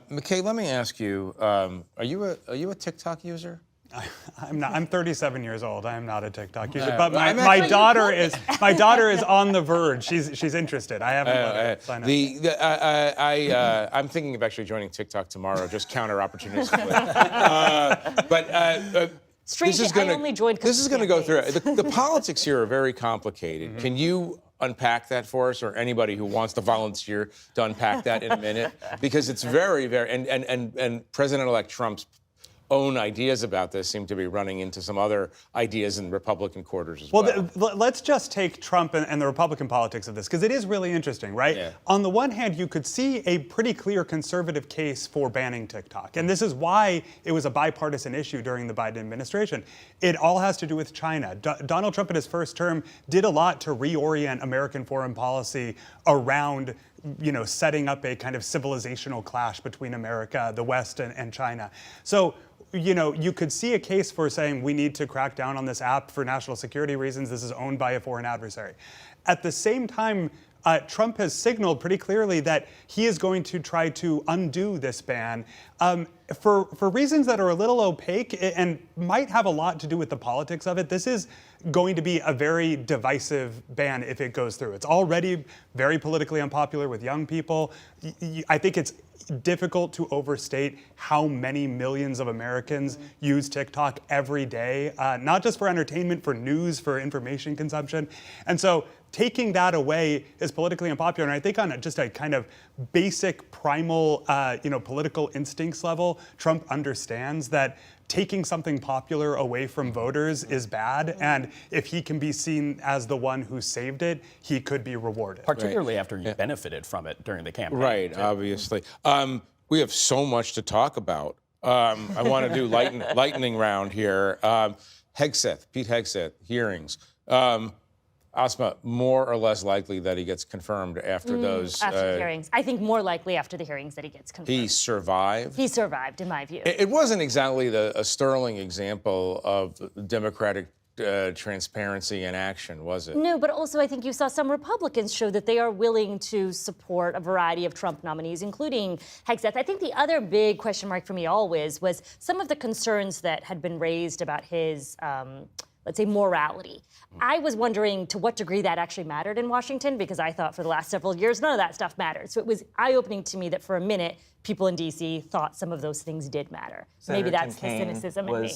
McKay, let me ask you: are you a TikTok user? I'm not. I'm 37 years old. I am not a TikTok user, Well, but my daughter is. My daughter is on the verge. She's interested. I haven't let her sign up. I'm thinking of actually joining TikTok tomorrow, just counter opportunistically. Strange, this is going to go through. The politics here are very complicated. Can you unpack that for us, or anybody who wants to volunteer to unpack that in a minute? Because it's very, very, and President-elect Trump's own ideas about this seem to be running into some other ideas in Republican quarters as well. Well, let's just take Trump and the Republican politics of this, because it is really interesting, right? Yeah. On the one hand, you could see a pretty clear conservative case for banning TikTok. And this is why it was a bipartisan issue during the Biden administration. It all has to do with China. Donald Trump in his first term did a lot to reorient American foreign policy around setting up a kind of civilizational clash between America, the West, and China. So, you could see a case for saying we need to crack down on this app for national security reasons. This is owned by a foreign adversary. At the same time, Trump has signaled pretty clearly that he is going to try to undo this ban for reasons that are a little opaque and might have a lot to do with the politics of it. This is going to be a very divisive ban if it goes through. It's already very politically unpopular with young people. I think it's difficult to overstate how many millions of Americans use TikTok every day, not just for entertainment, for news, for information consumption. And so taking that away is politically unpopular. And I think on just a kind of basic primal, political instincts level, Trump understands that taking something popular away from voters is bad. And if he can be seen as the one who saved it, he could be rewarded. Particularly after he benefited from it during the campaign. Right, obviously. We have so much to talk about. I want to do lightning round here. Hegseth, Pete Hegseth, hearings. Asma, more or less likely that he gets confirmed after those... After the hearings. I think more likely after the hearings that he gets confirmed. He survived? He survived, in my view. It wasn't exactly a sterling example of Democratic transparency in action, was it? No, but also I think you saw some Republicans show that they are willing to support a variety of Trump nominees, including Hegseth. I think the other big question mark for me always was some of the concerns that had been raised about his... let's say, morality. I was wondering to what degree that actually mattered in Washington, because I thought for the last several years, none of that stuff mattered. So it was eye-opening to me that for a minute, people in D.C. thought some of those things did matter. Senator Maybe that's Tim the cynicism in me.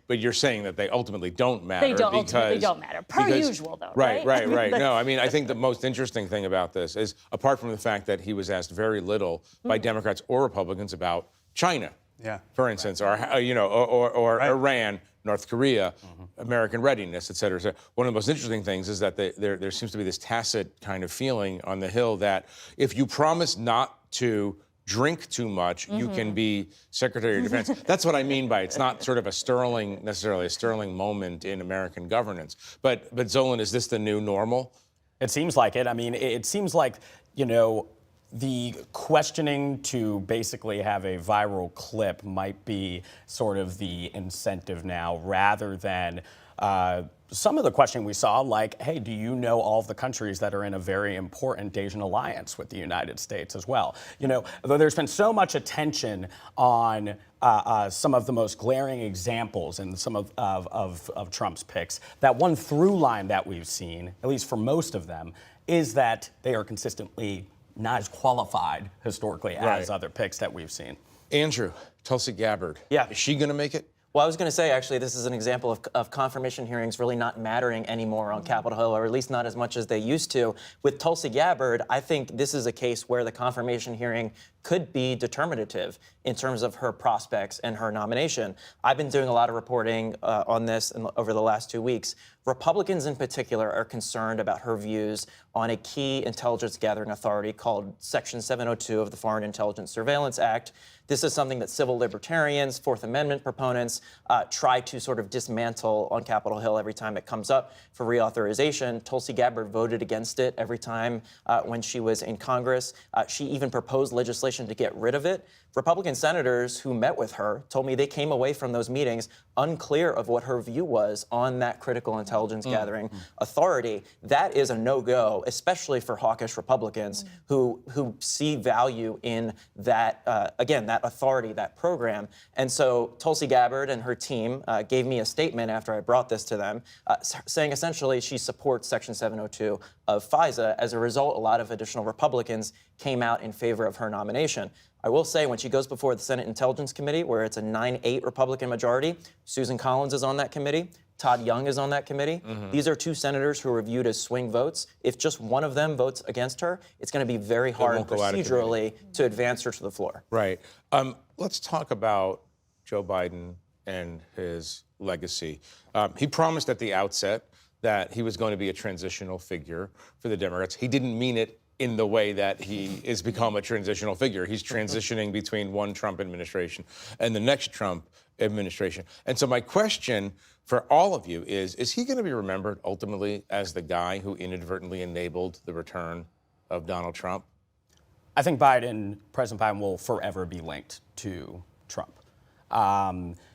But you're saying that they ultimately don't matter. They ultimately don't matter. Per usual, though, right? Right. No, I mean, I think the most interesting thing about this is, apart from the fact that he was asked very little by Democrats or Republicans about China. Yeah. For instance, or Iran, North Korea, American readiness, et cetera. So one of the most interesting things is that there seems to be this tacit kind of feeling on the Hill that if you promise not to drink too much, you can be Secretary of Defense. That's what I mean by it's not sort of necessarily a sterling moment in American governance. But Zolan, is this the new normal? It seems like it. I mean, it seems like, the questioning to basically have a viral clip might be sort of the incentive now, rather than some of the questioning we saw, like, hey, do you know all of the countries that are in a very important Asian alliance with the United States as well? Though there's been so much attention on some of the most glaring examples in some of Trump's picks, that one through line that we've seen, at least for most of them, is that they are consistently not as qualified historically as other picks that we've seen. Andrew, Tulsi Gabbard. Yeah. Is she going to make it? Well, I was going to say, actually, this is an example of confirmation hearings really not mattering anymore on Capitol Hill, or at least not as much as they used to. With Tulsi Gabbard, I think this is a case where the confirmation hearing could be determinative in terms of her prospects and her nomination. I've been doing a lot of reporting on this over the last 2 weeks. Republicans in particular are concerned about her views on a key intelligence gathering authority called Section 702 of the Foreign Intelligence Surveillance Act. This is something that civil libertarians, Fourth Amendment proponents try to sort of dismantle on Capitol Hill every time it comes up for reauthorization. Tulsi Gabbard voted against it every time when she was in Congress. She even proposed legislation to get rid of it. Republican senators who met with her told me they came away from those meetings unclear of what her view was on that critical intelligence intelligence gathering authority. That is a no-go, especially for hawkish Republicans who see value in that, again, that authority, that program. And so Tulsi Gabbard and her team gave me a statement after I brought this to them, saying essentially she supports Section 702 of FISA. As a result, a lot of additional Republicans came out in favor of her nomination. I will say, when she goes before the Senate Intelligence Committee, where it's a 9-8 Republican majority, Susan Collins is on that committee, Todd Young is on that committee. These are two senators who are viewed as swing votes. If just one of them votes against her, it's going to be very hard procedurally to advance her to the floor. Right. Let's talk about Joe Biden and his legacy. He promised at the outset that he was going to be a transitional figure for the Democrats. He didn't mean it in the way that he has become a transitional figure. He's transitioning between one Trump administration and the next Trump administration. And so my question for all of you is he going to be remembered ultimately as the guy who inadvertently enabled the return of Donald Trump? I think President Biden will forever be linked to Trump.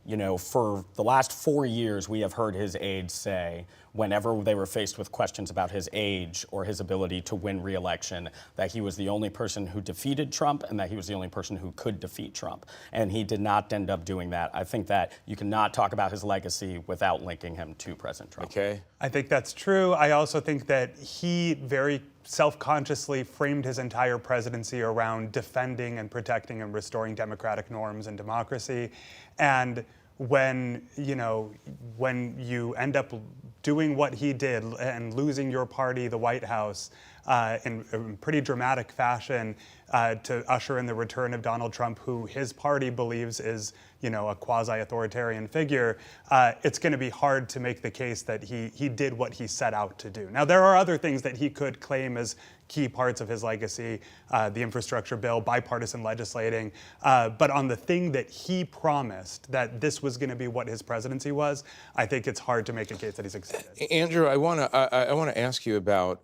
You know, for the last 4 years, we have heard his aides say, whenever they were faced with questions about his age or his ability to win re-election, that he was the only person who defeated Trump and that he was the only person who could defeat Trump. And he did not end up doing that. I think that you cannot talk about his legacy without linking him to President Trump. Okay. I think that's true. I also think that he very self-consciously framed his entire presidency around defending and protecting and restoring democratic norms and democracy. And when you end up doing what he did and losing your party, the White House, in pretty dramatic fashion to usher in the return of Donald Trump, who his party believes is, a quasi-authoritarian figure, it's going to be hard to make the case that he did what he set out to do. Now, there are other things that he could claim as key parts of his legacy, the infrastructure bill, bipartisan legislating, but on the thing that he promised, that this was going to be what his presidency was, I think it's hard to make a case that he succeeded. Andrew, I want to ask you about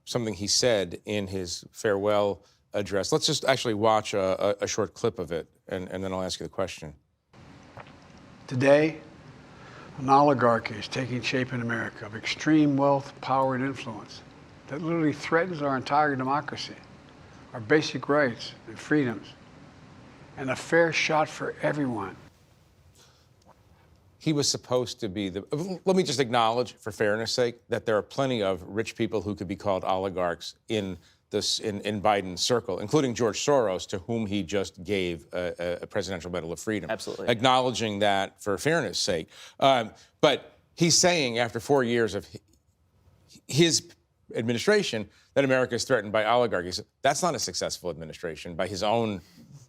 something he said in his farewell address. Let's just actually watch a short clip of it, and then I'll ask you the question. Today, an oligarchy is taking shape in America of extreme wealth, power, and influence that literally threatens our entire democracy, our basic rights and freedoms, and a fair shot for everyone. He was supposed to be let me just acknowledge, for fairness' sake, that there are plenty of rich people who could be called oligarchs in Biden's circle, including George Soros, to whom he just gave a Presidential Medal of Freedom. Absolutely. Acknowledging that for fairness' sake. But he's saying, after 4 years of his administration, that America is threatened by oligarchies. That's not a successful administration by his own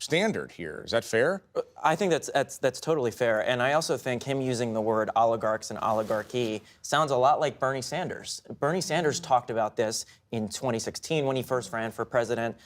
standard here. Is that fair? I think that's totally fair. And I also think him using the word oligarchs and oligarchy sounds a lot like Bernie Sanders. Bernie Sanders talked about this in 2016 when he first ran for president.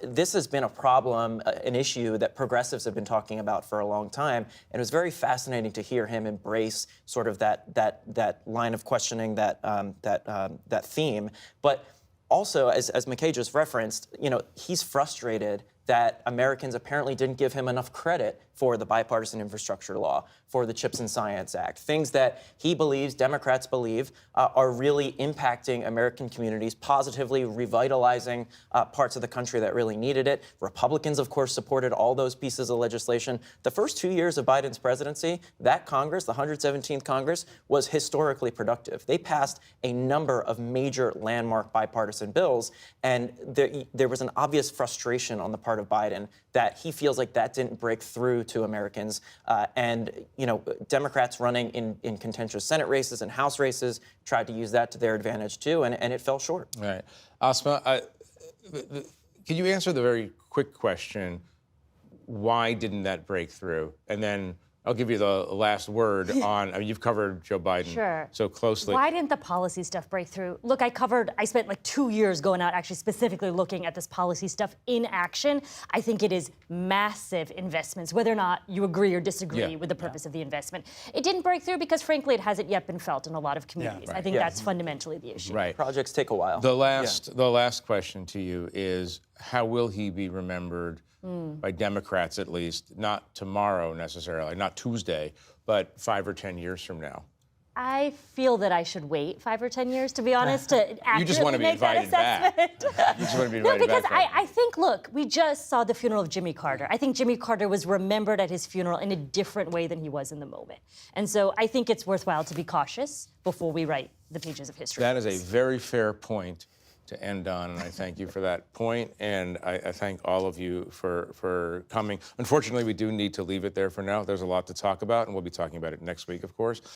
This has been a problem, an issue that progressives have been talking about for a long time. And it was very fascinating to hear him embrace sort of that line of questioning, that theme. But also, as McKay just referenced, he's frustrated that Americans apparently didn't give him enough credit for the bipartisan infrastructure law, for the CHIPS and Science Act, things that he believes, Democrats believe, are really impacting American communities, positively revitalizing parts of the country that really needed it. Republicans, of course, supported all those pieces of legislation. The first 2 years of Biden's presidency, that Congress, the 117th Congress, was historically productive. They passed a number of major landmark bipartisan bills, and there was an obvious frustration on the part of Biden that he feels like that didn't break through to Americans. And Democrats running in contentious Senate races and House races tried to use that to their advantage too, and it fell short. All right. Asma, can you answer the very quick question, why didn't that break through? And then I'll give you the last word on, you've covered Joe Biden so closely. Why didn't the policy stuff break through? Look, I spent like 2 years going out actually specifically looking at this policy stuff in action. I think it is massive investments, whether or not you agree or disagree with the purpose of the investment. It didn't break through because frankly, it hasn't yet been felt in a lot of communities. I think that's fundamentally the issue. Right. Projects take a while. The last question to you is, how will he be remembered by Democrats, at least, not tomorrow necessarily, not Tuesday, but 5 or 10 years from now? I feel that I should wait 5 or 10 years, to be honest, to accurately You just want to be make that invited back. assessment. You just want to be No, invited because back. I think, look, we just saw the funeral of Jimmy Carter. I think Jimmy Carter was remembered at his funeral in a different way than he was in the moment. And so I think it's worthwhile to be cautious before we write the pages of history. That is a very fair point to end on, and I thank you for that point, and I thank all of you for coming. Unfortunately, we do need to leave it there for now. There's a lot to talk about, and we'll be talking about it next week, of course.